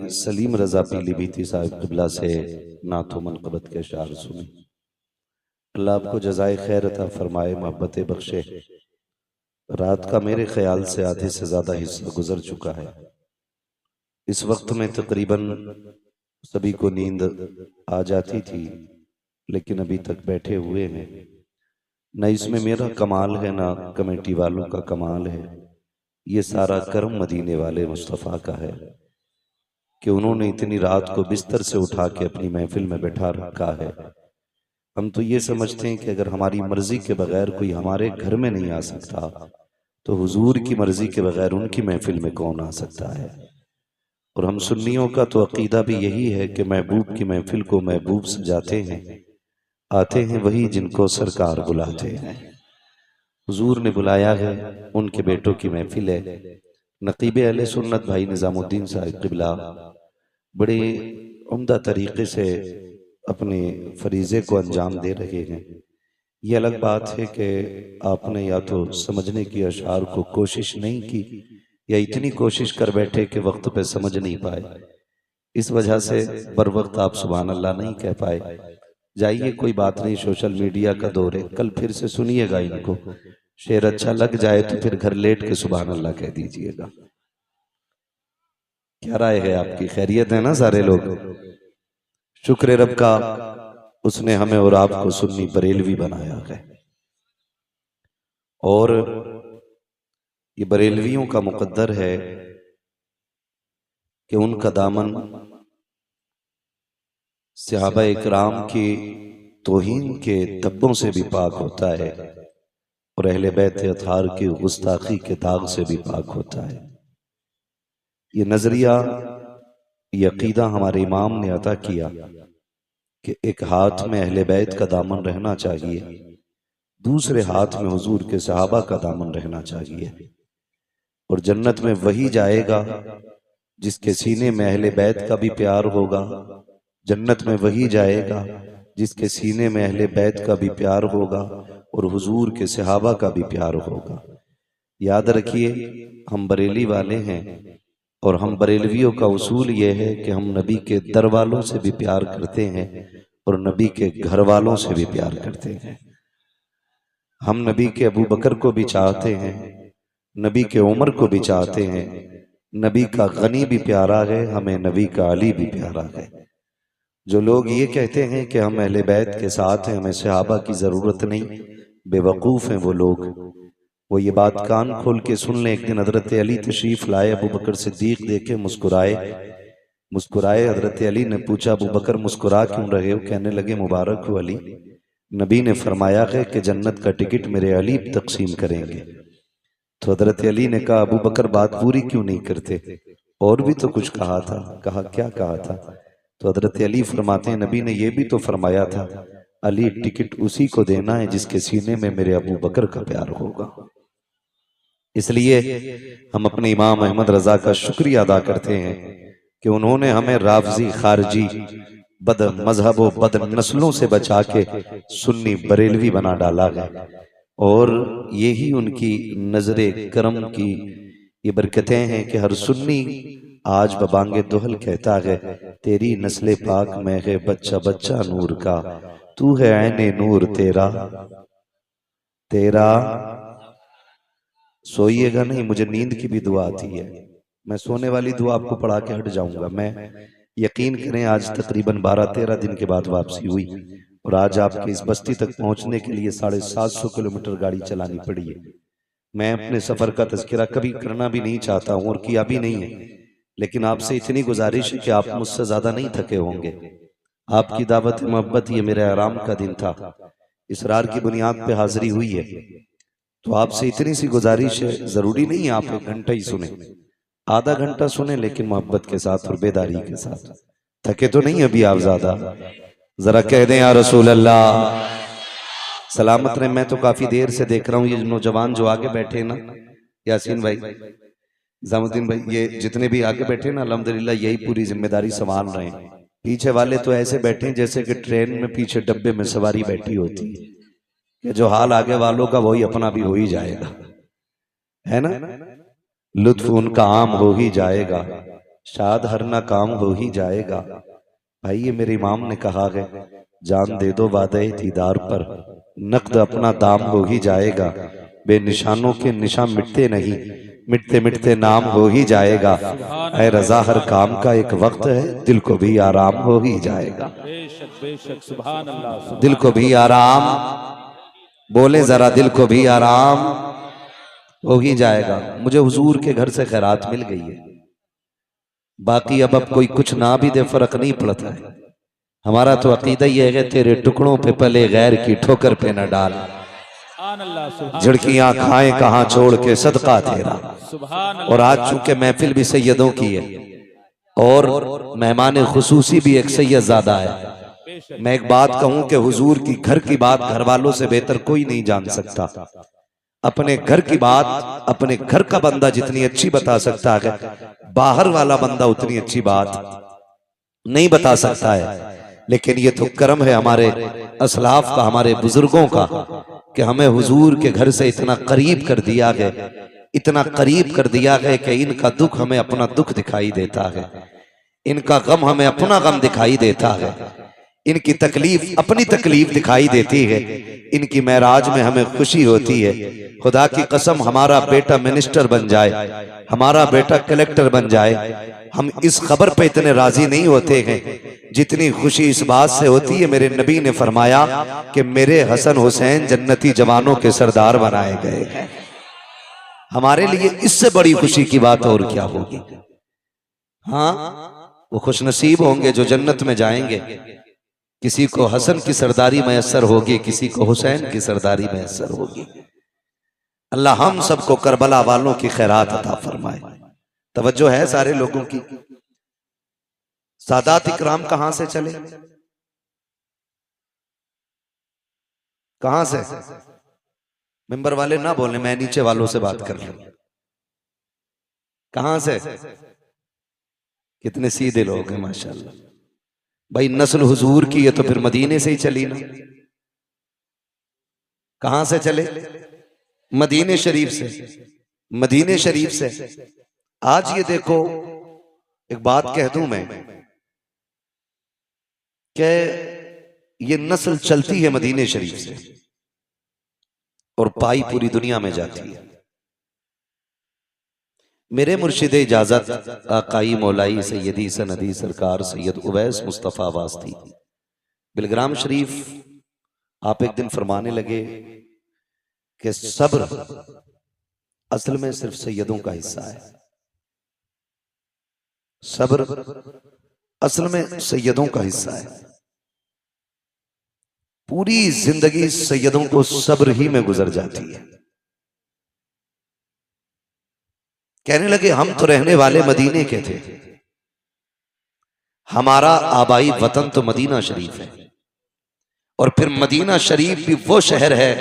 सलीम रजा पीलीभीती साहिब क़िबला से नातो मनक़बत के अशार सुने। अल्लाह आपको जज़ाए खैर अता फरमाए, मोहब्बत बख्शे। रात का मेरे ख्याल से आधे से ज़्यादा हिस्सा गुजर चुका है। इस वक्त में तकरीबन सभी को नींद आ जाती थी, लेकिन अभी तक बैठे हुए हैं। न इसमें मेरा कमाल है, ना कमेटी वालों का कमाल है। ये सारा कर्म मदीने वाले मुस्तफ़ा का है कि उन्होंने इतनी रात को बिस्तर से उठा के अपनी महफिल में बैठा रखा है। हम तो ये समझते हैं कि अगर हमारी मर्जी के बगैर कोई हमारे घर में नहीं आ सकता, तो हुजूर की मर्जी के बगैर उनकी महफिल में कौन आ सकता है। और हम सुन्नियों का तो अकीदा भी यही है कि महबूब की महफिल को महबूब सजाते हैं, आते हैं वही जिनको सरकार बुलाते हैं। हुजूर ने बुलाया है, उनके बेटों की महफिल है। नकीब अहले सुन्नत भाई निजामुद्दीन साहिब क़िबला बड़े उम्दा तरीके से अपने फरीज़े को अंजाम दे रहे हैं। ये अलग बात है कि आपने या तो समझने की अशार को कोशिश नहीं की, या इतनी कोशिश कर बैठे कि वक्त पे समझ नहीं पाए। इस वजह से बर वक्त आप सुभान अल्लाह नहीं कह पाए। जाइए, कोई बात नहीं, सोशल मीडिया का दौर है, कल फिर से सुनिएगा इनको। शेर अच्छा लग जाए तो फिर घर लेट के सुभान अल्लाह कह दीजिएगा। क्या राय है आपकी? खैरियत है ना सारे लोग? शुक्र रब का, उसने हमें और आपको सुन्नी बरेलवी बनाया है। और ये बरेलवियों का मुकद्दर है कि उनका दामन सहाबा इकराम की तौहीन के धब्बों से भी पाक होता है, और अहले बैत अतहार की गुस्ताखी के दाग से भी पाक होता है। ये नजरिया, ये अकीदा हमारे इमाम ने अता किया कि एक हाथ में अहले बैत का दामन रहना चाहिए, दूसरे हाथ में हुजूर के सहाबा का दामन रहना चाहिए। और जन्नत में वही जाएगा जिसके सीने में अहले बैत का भी प्यार होगा। जन्नत में वही जाएगा जिसके सीने में अहले बैत का भी प्यार होगा और हुजूर के सहाबा का भी प्यार होगा। याद रखिए, हम बरेली वाले हैं, और हम बरेलवियों का उसूल ये है कि हम नबी के दर वालों से भी प्यार करते हैं और नबी के घर वालों से भी प्यार करते हैं। हम नबी के अबू बकर को भी चाहते हैं, नबी के उमर को भी चाहते हैं। नबी का गनी भी प्यारा है, हमें नबी का अली भी प्यारा है। जो लोग ये कहते हैं कि हम अहले बैत के साथ हैं, हमें सहाबा की जरूरत नहीं, बेवकूफ हैं वो लोग। वो ये बात कान खोल के सुन ले। एक दिन हजरत अली तशरीफ लाए, अबू बकर सिद्दीक देखे मुस्कुराए। हजरत अली ने पूछा, अबू बकर मुस्कुरा क्यों रहे हो? कहने लगे, मुबारक हो अली, नबी ने फरमाया है कि जन्नत का टिकट मेरे अली तकसीम करेंगे। तो हजरत अली ने कहा, अबू बकर बात पूरी क्यों नहीं करते? और भी तो कुछ कहा था। कहा, क्या कहा था? तो हजरत अली फरमाते हैं, नबी ने यह भी तो फरमाया था, अली टिकट उसी को देना है जिसके सीने में मेरे अबू बकर का प्यार होगा। इसलिए हम अपने इमाम अहमद रजा का शुक्रिया अदा करते हैं कि उन्होंने हमें राफजी, खारजी, बद मजहब व बद नस्लों से बचा के सुन्नी बरेलवी बना डाला है। और यही उनकी नजरे करम की ये बरकतें हैं कि हर सुन्नी आज बबांगे दोहल कहता है, तेरी नस्ले पाक में है बच्चा बच्चा नूर का, तू है ऐने नूर तेरा। सोइएगा नहीं, मुझे नींद की भी दुआ आती है। मैं सोने वाली दुआ आपको पढ़ा के हट जाऊंगा। मैं, यकीन करें, आज तकरीबन 12-13 दिन के बाद वापसी हुई, और आज आपके इस बस्ती तक पहुंचने के लिए 750 किलोमीटर गाड़ी चलानी पड़ी है। मैं अपने सफर का तज़किरा कभी करना भी नहीं चाहता हूं और किया भी नहीं है, लेकिन आपसे इतनी गुजारिश है कि आप मुझसे ज्यादा नहीं थके होंगे। आपकी दावत मोहब्बत, ये मेरे आराम का दिन था, इसरार की बुनियाद पे हाजिरी हुई है। तो आपसे इतनी सी गुजारिश है, जरूरी नहीं आप 1 घंटा ही सुने, आधा घंटा सुने, लेकिन मोहब्बत के साथ और बेदारी के साथ। थके तो नहीं अभी आप ज्यादा? जरा कह दें या रसूल अल्लाह। सलामत रहे। मैं तो काफी देर से देख रहा हूँ ये नौजवान जो आगे बैठे ना, यासीन भाई, निजामुद्दीन भाई, ये जितने भी आगे बैठे ना, अल्हम्दुलिल्लाह यही पूरी जिम्मेदारी संभाल रहे हैं। पीछे वाले तो ऐसे बैठे जैसे कि ट्रेन में पीछे डब्बे में सवारी बैठी होती है, कि जो हाल आगे वालों का वही अपना भी हो ही जाएगा, है ना? लुत्फ उनका आम हो ही जाएगा। शाद हर ना काम हो ही जाएगा। भाई ये मेरे इमाम ने कहा है, जान दे दो वादे दीदार पर, नकद अपना दाम हो ही जाएगा। बेनिशानों के निशान मिटते नहीं, मिटते मिटते नाम हो ही जाएगा। ऐ रजा हर काम का एक वक्त है, दिल को भी आराम हो ही जाएगा। बेशक बेशक, सुभान अल्लाह। दिल को भी आराम, बोले जरा, दिल को भी आराम हो ही जाएगा। मुझे हुजूर के घर से खैरात मिल गई है, बाकी अब कोई कुछ ना भी दे फर्क नहीं पड़ता है। हमारा तो अकीदा ये है, तेरे टुकड़ों पे पले गैर की ठोकर पे न डाल, झिड़कियां खाएं कहां छोड़ के सदका तेरा। और आज चूंकि महफिल भी सैयदों की है और मेहमान खुसूसी भी एक सैयद ज़्यादा है, मैं एक बात कहूं कि हुजूर की घर की बात घर वालों से बेहतर कोई नहीं जान सकता। अपने घर की बात अपने घर का बंदा जितनी अच्छी बता सकता है, बाहर वाला बंदा उतनी अच्छी बात नहीं बता सकता है। लेकिन ये तो कर्म है हमारे असलाफ का, हमारे बुजुर्गों का, कि हमें हुजूर के घर से इतना करीब कर दिया गया, इतना करीब कर दिया गया कि इनका दुख हमें अपना दुख दिखाई देता है, इनका गम हमें अपना गम दिखाई देता है, इनकी तकलीफ अपनी तकलीफ दिखाई देती है, इनकी महराज में हमें खुशी होती है। खुदा की कसम, हमारा बेटा मिनिस्टर बन जाए, हमारा बेटा कलेक्टर बन जाए, हम इस खबर पे इतने राजी नहीं होते हैं जितनी खुशी इस बात से होती है, मेरे नबी ने फरमाया कि मेरे हसन हुसैन जन्नती जवानों के सरदार बनाए गए हैं। हमारे लिए इससे बड़ी खुशी की बात और क्या होगी। हाँ, वो खुशनसीब होंगे जो जन्नत में जाएंगे। किसी को हसन की सरदारी मैसर होगी, किसी को हुसैन की सरदारी मैसर होगी। अल्लाह हम सबको करबला वालों की खैरात अता फरमाए। तवज्जो है सारे लोगों की। सादात इकराम कहां से चले, कहां से? मेंबर वाले ना बोले, मैं नीचे वालों से बात कर लूं। कहां से? कितने सीधे लोग हैं माशाल्लाह। भाई नस्ल हुजूर की है तो फिर मदीने से ही चली ना। कहां से चले? मदीने शरीफ से। मदीने शरीफ से आज ये देखो, एक बात कह दूं मैं कि ये नस्ल चलती है मदीने शरीफ से और पाई पूरी दुनिया में जाती है। मेरे मुर्शिद इजाजत आकाई मौलाई सैयदी सनदी सरकार सैयद उवैस मुस्तफ़ा वास्ती बिलग्राम शरीफ, आप एक दिन फरमाने लगे कि सब्र असल में सिर्फ सैयदों का हिस्सा है। सब्र असल में सैयदों का हिस्सा है। पूरी जिंदगी सैयदों को सब्र ही में गुजर जाती है। कहने लगे हम तो रहने वाले मदीने के थे, हमारा आबाई वतन तो मदीना शरीफ है, और फिर मदीना शरीफ भी वो शहर है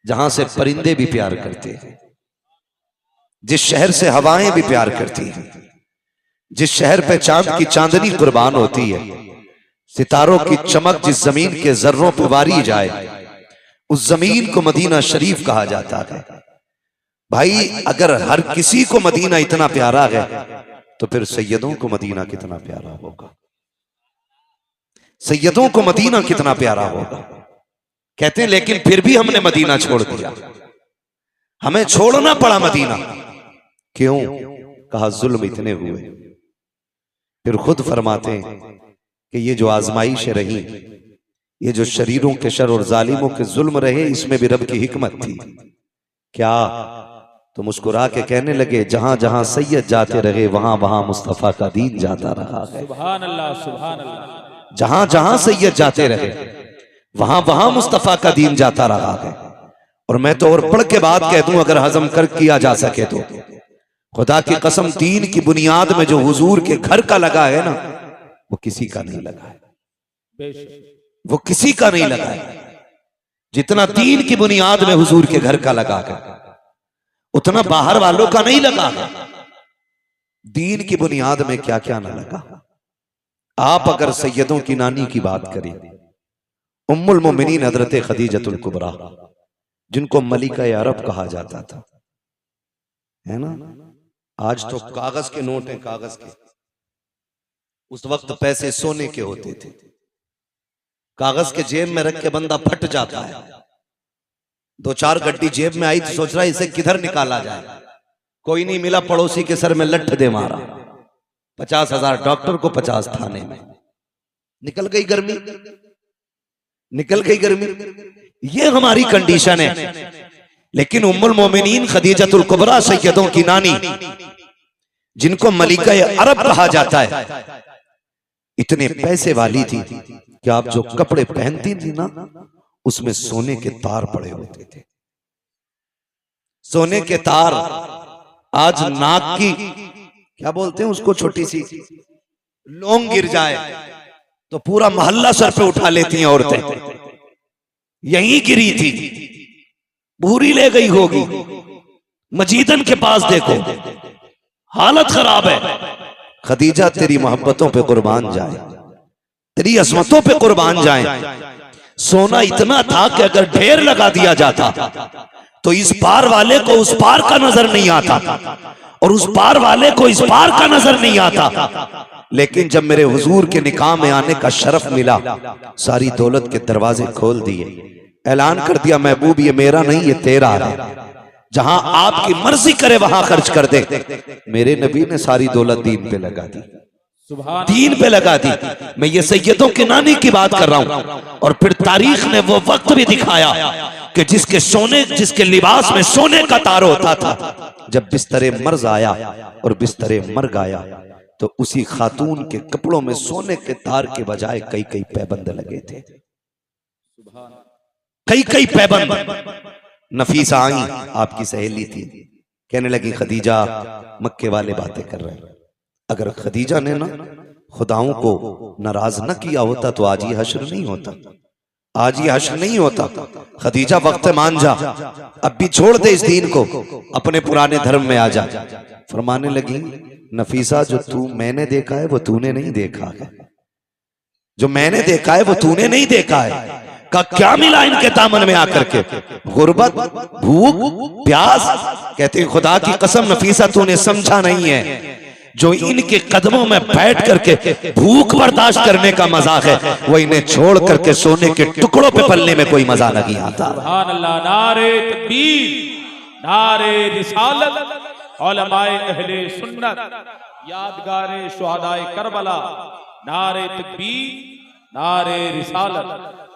जहां से परिंदे भी प्यार करते हैं, जिस शहर से हवाएं भी प्यार करती हैं, जिस शहर पे चांद की चांदनी कुर्बान होती है, सितारों की चमक जिस जमीन के जर्रों पे वारी जाए, उस जमीन को मदीना शरीफ कहा जाता है। भाई अगर हर किसी को मदीना इतना प्यारा है तो फिर सैयदों को मदीना कितना प्यारा होगा। सैयदों को मदीना कितना प्यारा होगा। कहते हैं लेकिन फिर भी हमने मदीना छोड़ दिया, हमें छोड़ना पड़ा मदीना। क्यों? कहा जुल्म इतने हुए। फिर खुद फरमाते हैं कि ये जो आजमाइशें रही, ये जो शरीरों के शर और जालिमों के जुल्म रहे, इसमें भी रब की हिकमत थी। क्या? तो मुस्कुरा के कहने लगे जहां जहां सैयद जाते रहे वहां वहां मुस्तफा का दीन जाता रहा है। सुभान अल्लाह, सुभान अल्लाह। जहां जहां सैयद जाते रहे वहां वहां मुस्तफा का दीन जाता रहा है। और मैं तो और पढ़ के बात कह दूं, अगर हजम कर किया जा सके तो, खुदा की कसम, दीन की बुनियाद में जो हुजूर के घर का लगा है ना, वो किसी का नहीं लगा है, वो किसी का नहीं लगा है। जितना दीन की बुनियाद में हुजूर के घर का लगा है, उतना बाहर वालों का नहीं लगा है। दीन की बुनियाद में क्या क्या ना लगा। आप अगर सैयदों की नानी की बात करें, उम्मुल मोमिनीन हजरत खदीजतुल कुबरा, जिनको मलिका अरब कहा जाता था, है ना। आज तो कागज के नोट हैं, कागज के। उस वक्त पैसे सोने के होते थे, कागज के जेब में रख के बंदा फट जाता है। 2-4 गड्डी जेब में आई तो सोच रहा है इसे किधर निकाला जाए, कोई नहीं मिला, पड़ोसी के सर में लठ दे मारा। 50,000 डॉक्टर को, 50 थाने में। निकल गई गर्मी, निकल गई गर्मी। ये हमारी कंडीशन है। लेकिन उम्मुल मोमिनीन खदीजतुल कुबरा सैयदों की नानी, जिनको मलिका अरब कहा जाता है, इतने पैसे वाली थी कि आप जो कपड़े पहनती थी ना, उसमें सोने के तार पड़े होते थे। सोने के तार। आज नाक की क्या बोलते हैं उसको, छोटी सी लौंग गिर जाए तो पूरा मोहल्ला सर पे उठा लेती हैं औरतें। यहीं गिरी थी, पूरी ले गई होगी। मजीदन के पास देखो, हालत खराब है। खदीजा तेरी मोहब्बतों पे कुर्बान जाए, तेरी अजमतों पे कुर्बान जाए। सोना इतना था कि अगर ढेर लगा दिया जाता तो इस पार वाले को उस पार का नजर नहीं आता, और उस पार वाले को इस पार का नजर नहीं आता। लेकिन जब मेरे हुजूर के निकाह में आने का शरफ मिला, सारी दौलत के दरवाजे खोल दिए, ऐलान कर दिया, महबूब ये मेरा नहीं, ये तेरा है, जहां आपकी मर्जी करे वहां खर्च कर दे। मेरे नबी ने सारी दौलत दीन पे लगा दी, दीन पे लगा दी। मैं ये सैयदों की नानी की बात कर रहा हूं। और फिर तारीख ने वो वक्त भी दिखाया कि जिसके लिबास में सोने का तार होता था, जब बिस्तरे मर्ज आया और बिस्तरे मर गया तो उसी खातून के कपड़ों में सोने के तार के बजाय कई कई पैबंद लगे थे, कई कई पैबंद। नफीसा आई, आपकी सहेली थी, कहने लगी खदीजा मक्के वाले बातें कर रहे हैं। अगर खदीजा ने ना खुदाओं को नाराज न किया होता तो आज ये हश्र नहीं होता, आज ये हश्र नहीं होता। खदीजा वक्त मान जा, अब भी छोड़ दे इस दीन को, अपने पुराने धर्म में आ जा। फरमाने लगी नफीसा, जो तू मैंने देखा है वो तूने नहीं देखा है, जो मैंने देखा है वो तूने नहीं देखा है। का क्या मिला इनके दामन में आकर के, गुर्बत, भूख, प्यास। कहते खुदा की कसम नफीसा तूने समझा नहीं है, जो इनके कदमों में बैठ करके भूख बर्दाश्त करने का मजाक है, वो इन्हें छोड़ करके सोने के टुकड़ों पे पलने में कोई मजा नहीं आता। सुभान अल्लाह। नारे तकबीर, नारे रिसालत, उलमाए अहले सुन्नत, यादगारे शुहदाए करबला, नारे तकबीर, नारे रिसालत।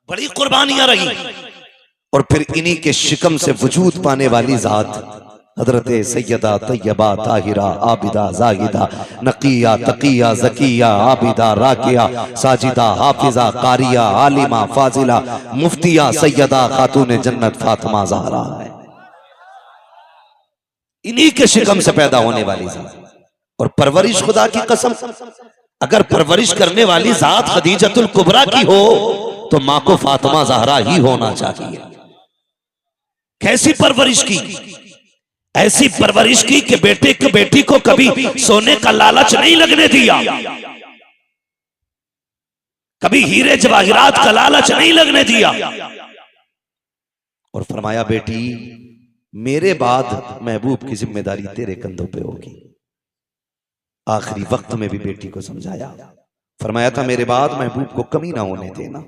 बड़ी कुर्बानियां रही। और फिर इन्हीं के शिकम से वजूद पाने वाली जात हजरत सैयदा तैयबा ताहिरा आबिदा जाहिदा नकिया तकिया जकिया आबिदा राकिया साजिदा हाफिजा कारिया आलिमा फाजिला मुफ्तिया सैयदा खातून जन्नत फातिमा ज़हरा है। इन्हीं के शिकम से पैदा होने वाली जात। और परवरिश खुदा की कसम, अगर परवरिश करने वाली जात खदीजतुल कुबरा की हो तो मां को फातिमा ज़हरा ही होना चाहिए। कैसी परवरिश की, ऐसी परवरिश की कि बेटी को कभी सोने का लालच नहीं लगने दिया, कभी हीरे जवाहिरात का लालच नहीं लगने दिया। और फरमाया बेटी मेरे बाद महबूब की जिम्मेदारी तेरे कंधों पे होगी। आखिरी वक्त में भी बेटी को समझाया, फरमाया था मेरे बाद महबूब को कमी ना होने देना।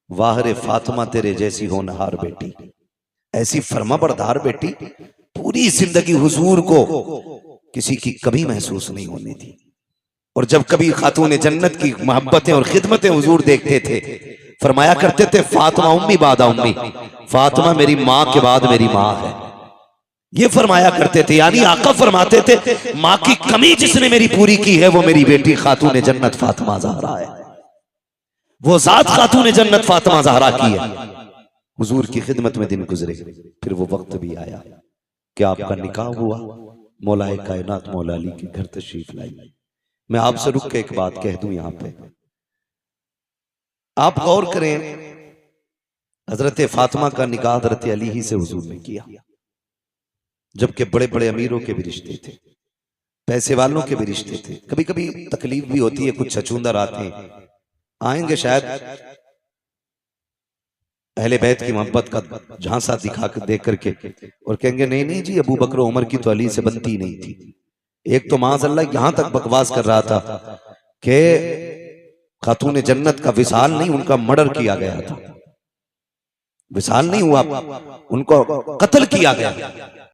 वाहरे फातिमा तेरे जैसी होनहार बेटी, ऐसी फरमाबरदार बेटी, पूरी जिंदगी हुजूर को किसी की कमी महसूस नहीं होनी थी। और जब कभी खातून जन्नत की मोहब्बतें और खिदमतें हुजूर देखते थे, फरमाया करते थे फातिमा उम्मी बादा उम्मी, फातिमा मेरी माँ के बाद मेरी माँ है। ये फरमाया करते थे, यानी आका फरमाते थे माँ की कमी जिसने मेरी पूरी की है वो मेरी बेटी खातून जन्नत फातिमा ज़हरा है। वो जात खातून जन्नत फातिमा ज़हरा की है। हुजूर की खिदमत में दिन गुजरे, फिर वो वक्त भी आया कि आपका निकाह हुआ। मौलाए कायनात मौला अली के घर तशरीफ लाई। मैं आपसे रुक के एक बात कह दूं, यहां पे आप गौर करें, हजरत फातिमा का निकाह हजरत अली ही से हुजूर ने किया, जबकि बड़े बड़े अमीरों के भी रिश्ते थे, पैसे वालों के भी रिश्ते थे। कभी कभी तकलीफ भी होती है, कुछ छछूंदर आते हैं, आएंगे शायद अहले बैत की मोहब्बत का झांसा दिखा कर देख करके और कहेंगे नहीं नहीं जी अबू बकर उमर की तो अली से बनती नहीं थी। एक तो माज़अल्लाह यहां तक बकवास कर रहा था कि खातून जन्नत का विसाल नहीं, उनका मर्डर किया गया था। विसाल नहीं हुआ, उनको कत्ल किया गया।